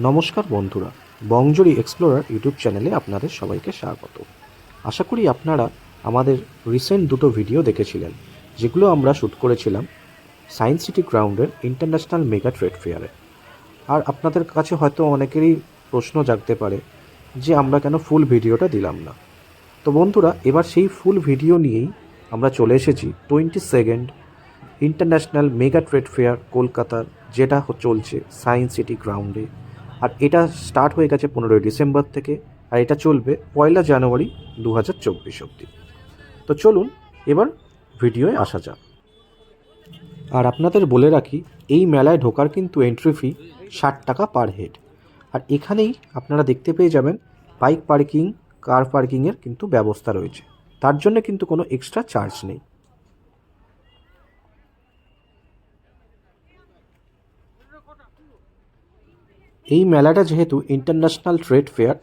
নমস্কার বন্ধুরা, বংজুরি explorer YouTube চ্যানেলে আপনাদের সবাইকে স্বাগত। আশা করি আপনারা আমাদের রিসেন্ট দুটো ভিডিও দেখেছিলেন, যেগুলো আমরা শ্যুট করেছিলাম সায়েন্স সিটি গ্রাউন্ডের ইন্টারন্যাশনাল মেগা ট্রেড ফেয়ারে। আর আপনাদের কাছে হয়তো অনেকেরই প্রশ্ন জাগতে পারে যে আমরা কেন ফুল ভিডিওটা দিলাম না। তো বন্ধুরা, এবার সেই ফুল ভিডিও নিয়েই আমরা চলে এসেছি 22nd international mega trade fair কলকাতার, যেটা চলছে সায়েন্স সিটি গ্রাউন্ডে। আর এটা স্টার্ট হয়ে গেছে 15ই ডিসেম্বর থেকে, আর এটা চলবে 1লা জানুয়ারি 2024 অবধি। তো চলুন এবার ভিডিওয় আসা যাক। আর আপনাদের বলে রাখি, এই মেলায় ঢোকার কিন্তু এন্ট্রি ফি 60 টাকা পার হেড। আর এখানেই আপনারা দেখতে পেয়ে যাবেন বাইক পার্কিং, কার পার্কিংয়ের কিন্তু ব্যবস্থা রয়েছে। তার জন্য কিন্তু কোনো এক্সট্রা চার্জ নেই। এই মেলাটা যেহেতু ইন্টারন্যাশনাল ট্রেড ফেয়ার,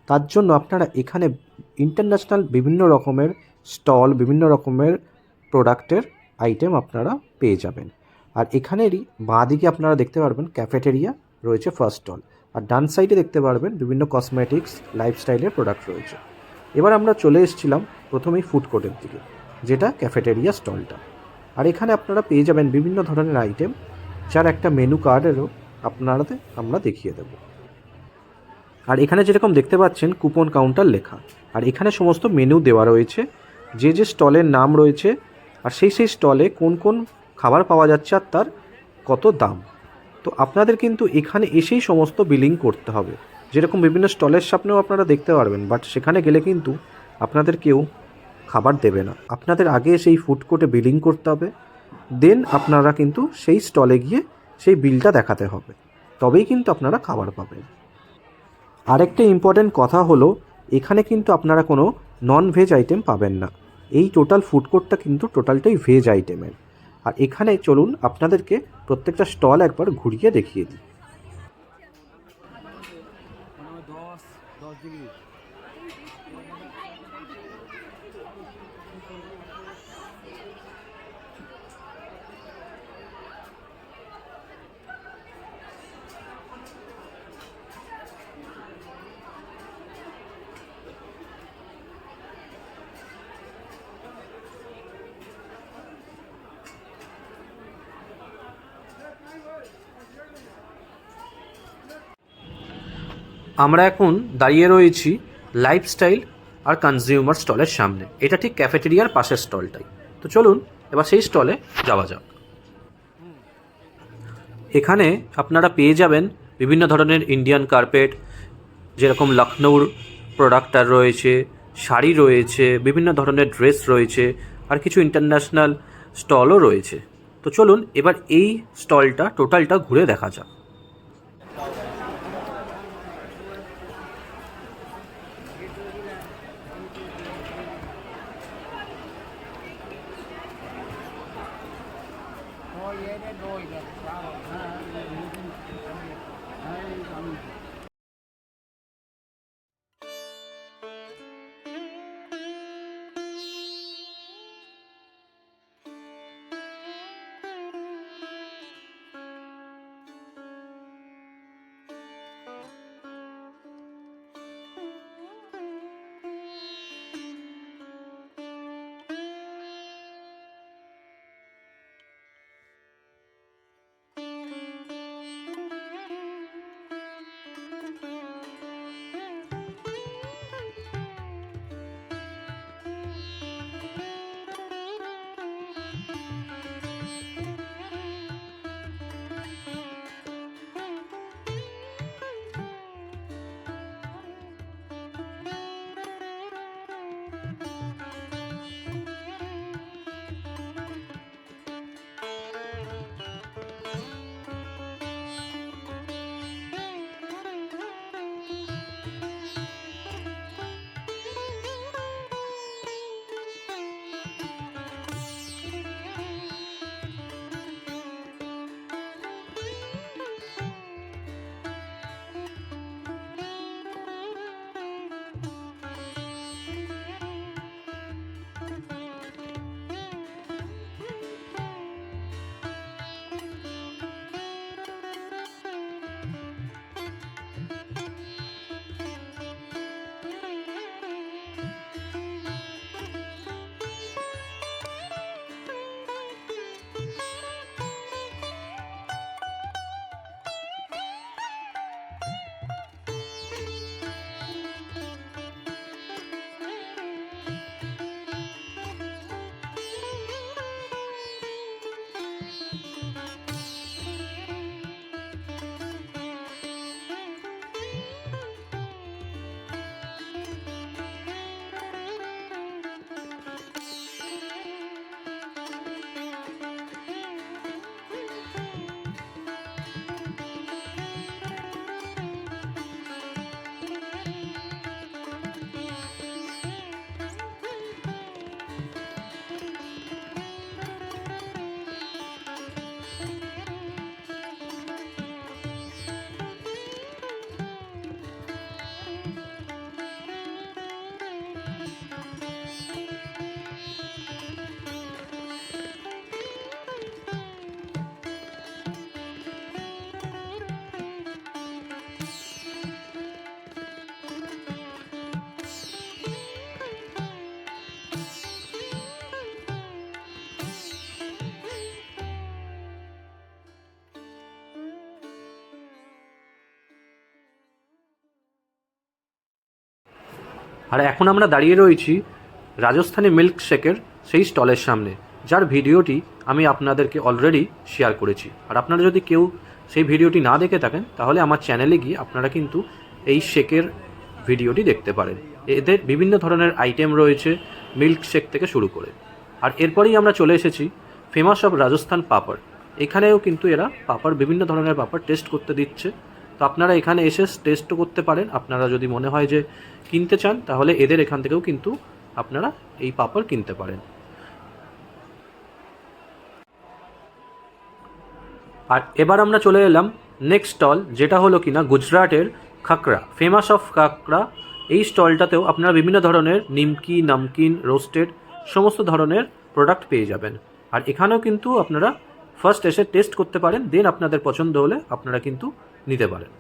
তার জন্য আপনারা এখানে ইন্টারন্যাশনাল বিভিন্ন রকমের স্টল, বিভিন্ন রকমের প্রোডাক্টের আইটেম আপনারা পেয়ে যাবেন। আর এখানেরই বাঁ দিকে আপনারা দেখতে পারবেন ক্যাফেটেরিয়া রয়েছে ফার্স্ট স্টল, আর ডান সাইডে দেখতে পারবেন বিভিন্ন কসমেটিক্স, লাইফস্টাইলের প্রোডাক্ট রয়েছে। এবার আমরা চলে এসেছিলাম প্রথমেই ফুড কোর্টের দিকে, যেটা ক্যাফেটেরিয়া স্টলটা। আর এখানে আপনারা পেয়ে যাবেন বিভিন্ন ধরনের আইটেম, যার একটা মেনু কার্ডেরও আপনাদের আমরা দেখিয়ে দেব। আর এখানে যেরকম দেখতে পাচ্ছেন কুপন কাউন্টার লেখা, আর এখানে সমস্ত মেনু দেওয়া রয়েছে, যে যে স্টলের নাম রয়েছে, আর সেই স্টলে কোন কোন খাবার পাওয়া যাচ্ছে আর তার কত দাম। তো আপনাদের কিন্তু এখানে এসেই সমস্ত বিলিং করতে হবে। যেরকম বিভিন্ন স্টলের সামনেও আপনারা দেখতে পারবেন, বাট সেখানে গেলে কিন্তু আপনাদের কেউ খাবার দেবে না। আপনাদের আগে সেই ফুড কোর্টে বিলিং করতে হবে, দেন আপনারা কিন্তু সেই স্টলে গিয়ে সেই বিলটা দেখাতে হবে, তবেই কিন্তু আপনারা খাবার পাবেন। আরেকটা ইম্পর্ট্যান্ট কথা হলো, এখানে কিন্তু আপনারা কোনো নন ভেজ আইটেম পাবেন না। এই টোটাল ফুড কোর্টটা কিন্তু টোটালটাই ভেজ আইটেমের। আর এখানে চলুন আপনাদেরকে প্রত্যেকটা স্টল একবার ঘুরিয়ে দেখিয়ে দিই। আমরা এখন দাঁড়িয়ে রয়েছি লাইফস্টাইল আর কনজিউমার স্টলের সামনে। এটা ঠিক ক্যাফেটেরিয়ার পাশের স্টলটাই। তো চলুন এবার সেই স্টলে যাওয়া যাক। এখানে আপনারা পেয়ে যাবেন বিভিন্ন ধরনের ইন্ডিয়ান কার্পেট, যেরকম লখনৌর প্রোডাক্টার রয়েছে, শাড়ি রয়েছে, বিভিন্ন ধরনের ড্রেস রয়েছে, আর কিছু ইন্টারন্যাশনাল স্টলও রয়েছে। তো চলুন এবার এই স্টলটা টোটালটা ঘুরে দেখা যাক। আর এখন আমরা দাঁড়িয়ে রয়েছি রাজস্থানী মিল্ক শেকের সেই স্টলের সামনে, যার ভিডিওটি আমি আপনাদেরকে অলরেডি শেয়ার করেছি। আর আপনারা যদি কেউ সেই ভিডিওটি না দেখে থাকেন তাহলে আমার চ্যানেলে গিয়ে আপনারা কিন্তু এই শেকের ভিডিওটি দেখতে পারেন। এদের বিভিন্ন ধরনের আইটেম রয়েছে, মিল্ক শেক থেকে শুরু করে। আর এরপরেই আমরা চলে এসেছি ফেমাস অফ রাজস্থান পাপড়। এখানেও কিন্তু এরা পাপড়, বিভিন্ন ধরনের পাপড় টেস্ট করতে দিচ্ছে। তো আপনারা এখানে এসে টেস্টও করতে পারেন। আপনারা যদি মনে হয় যে কিনতে চান তাহলে এদের এখান থেকেও কিন্তু আপনারা এই পাপড় কিনতে পারেন। আর এবার আমরা চলে এলাম নেক্সট স্টল, যেটা হলো কিনা গুজরাটের খাকরা, ফেমাস অফ খাকরা। এই স্টলটাতেও আপনারা বিভিন্ন ধরনের নিমকি, নামকিন, রোস্টেড সমস্ত ধরনের প্রোডাক্ট পেয়ে যাবেন। আর এখানেও কিন্তু আপনারা ফার্স্ট এসে টেস্ট করতে পারেন, দেন আপনাদের পছন্দ হলে আপনারা কিন্তু নিতে পারেন।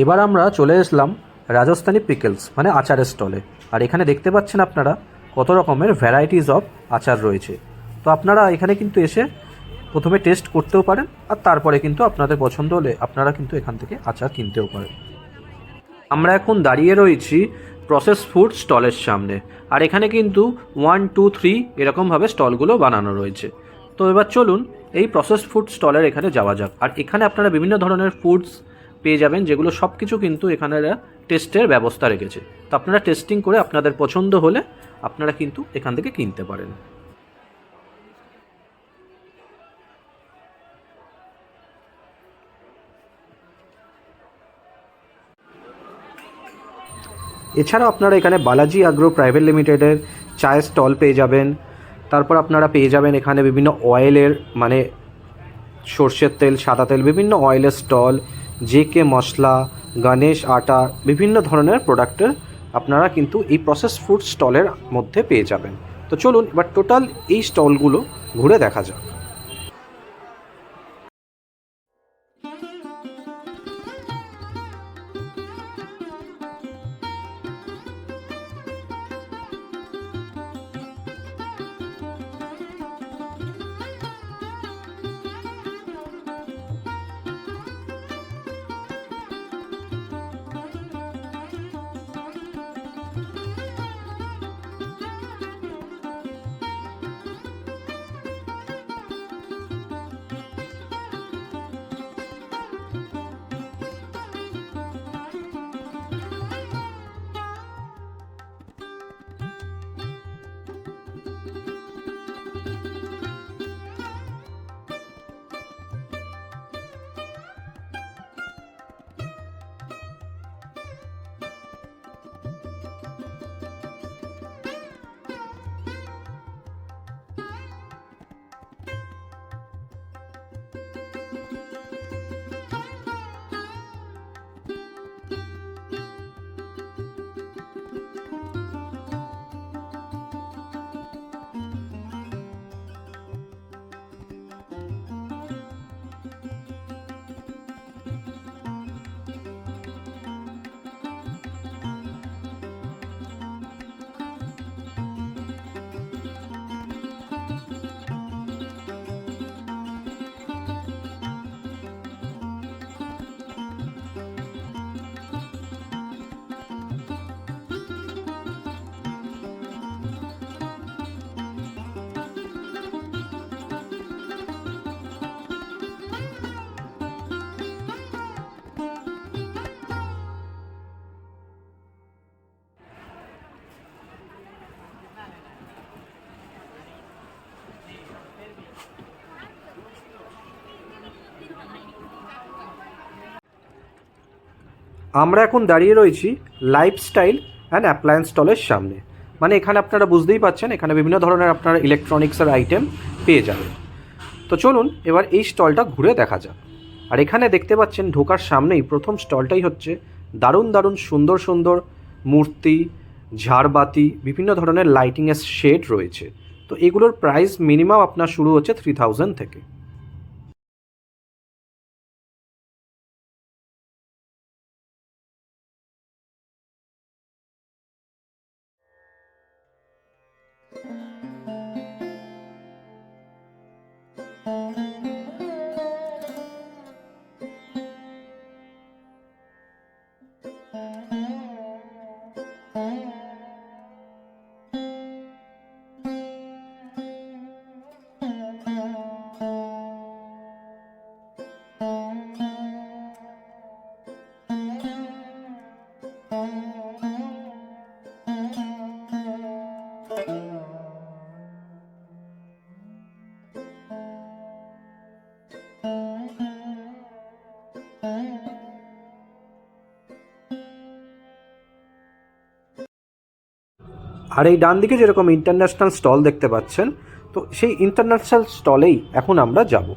এবার আমরা চলে আসলাম রাজস্থানী পিকলস মানে আচারের স্টলে। আর এখানে দেখতে পাচ্ছেন আপনারা কত রকমের ভ্যারাইটিস অফ আচার রয়েছে। তো আপনারা এখানে কিন্তু এসে প্রথমে টেস্ট করতেও পারেন, আর তারপরে কিন্তু আপনাদের পছন্দ হলে আপনারা কিন্তু এখান থেকে আচার কিনতেও পারেন। আমরা এখন দাঁড়িয়ে রয়েছি প্রসেস ফুড স্টলের সামনে। আর এখানে কিন্তু 1, 2, 3 এরকমভাবে স্টলগুলো বানানো রয়েছে। তো এবার চলুন এই প্রসেস ফুড স্টলের এখানে যাওয়া যাক। আর এখানে আপনারা বিভিন্ন ধরনের ফুডস পেয়ে যাবেন, যেগুলো সব কিছু কিন্তু এখানে টেস্টের ব্যবস্থা রেখেছে। তো আপনারা টেস্টিং করে আপনাদের পছন্দ হলে আপনারা কিন্তু এখান থেকে কিনতে পারেন। এছাড়াও আপনারা এখানে বালাজি আগ্রো প্রাইভেট লিমিটেডের চায়ের স্টল পেয়ে যাবেন। তারপর আপনারা পেয়ে যাবেন এখানে বিভিন্ন অয়েলের মানে সর্ষের তেল, সাদা তেল, বিভিন্ন অয়েলের স্টল, জেকে মশলা, গণেশ আটা, বিভিন্ন ধরনের প্রোডাক্টের আপনারা কিন্তু এই প্রসেস ফুড স্টলের মধ্যে পেয়ে যাবেন। তো চলুন এবার টোটাল এই স্টলগুলো ঘুরে দেখা যাক। আমরা এখন দাঁড়িয়ে রয়েছি লাইফস্টাইল অ্যান্ড অ্যাপ্লায়েন্স স্টলের সামনে। মানে এখানে আপনারা বুঝতেই পাচ্ছেন এখানে বিভিন্ন ধরনের আপনারা ইলেকট্রনিক্সের আইটেম পেয়ে যাবেন। তো চলুন এবার এই স্টলটা ঘুরে দেখা যাক। আর এখানে দেখতে পাচ্ছেন ঢোকার সামনেই প্রথম স্টলটাই হচ্ছে দারুণ দারুণ সুন্দর সুন্দর মূর্তি, ঝাড়বাতি, বিভিন্ন ধরনের লাইটিংয়ের শেড রয়েছে। তো এগুলোর প্রাইস মিনিমাম আপনার শুরু হচ্ছে 3000 থেকে। আর এই ডান দিকে যেরকম ইন্টারন্যাশনাল স্টল দেখতে পাচ্ছেন, তো সেই ইন্টারন্যাশনাল স্টলেই এখন আমরা যাব।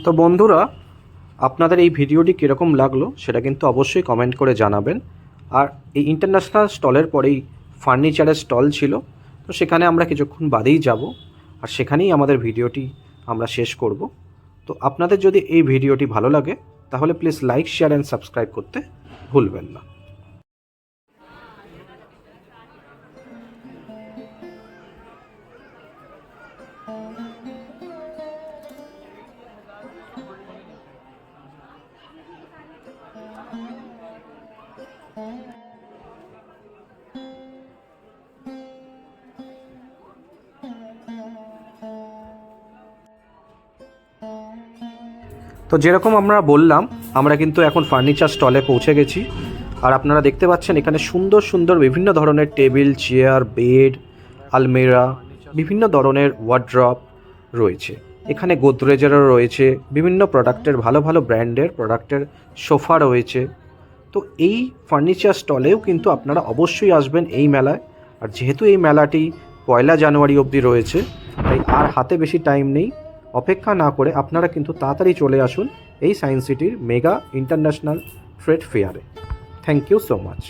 তো বন্ধুরা, আপনাদের এই ভিডিওটি কীরকম লাগলো সেটা কিন্তু অবশ্যই কমেন্ট করে জানাবেন। আর এই ইন্টারন্যাশনাল স্টলের পরেই ফার্নিচারের স্টল ছিল, তো সেখানে আমরা কিছুক্ষণ বাদেই যাব, আর সেখানেই আমাদের ভিডিওটি আমরা শেষ করব। তো আপনাদের যদি এই ভিডিওটি ভালো লাগে তাহলে please like, share and subscribe করতে ভুলবেন না। তো যেরকম আমরা বললাম, আমরা কিন্তু এখন ফার্নিচার স্টলে পৌঁছে গেছি। আর আপনারা দেখতে পাচ্ছেন এখানে সুন্দর সুন্দর বিভিন্ন ধরনের টেবিল, চেয়ার, বেড, আলমিরা, বিভিন্ন ধরনের ওয়ার্ড্রপ রয়েছে। এখানে গোদরেজেরও রয়েছে, বিভিন্ন প্রোডাক্টের, ভালো ভালো ব্র্যান্ডের প্রোডাক্টের সোফা রয়েছে। তো এই ফার্নিচার স্টলেও কিন্তু আপনারা অবশ্যই আসবেন এই মেলায়। আর যেহেতু এই মেলাটি 1 জানুয়ারি অবধি রয়েছে, তাই আর হাতে বেশি টাইম নেই। অপেক্ষা না করে আপনারা কিন্তু তাড়াতাড়ি চলে আসুন এই সায়েন্স সিটির মেগা ইন্টারন্যাশনাল ট্রেড ফেয়ারে। Thank you so much.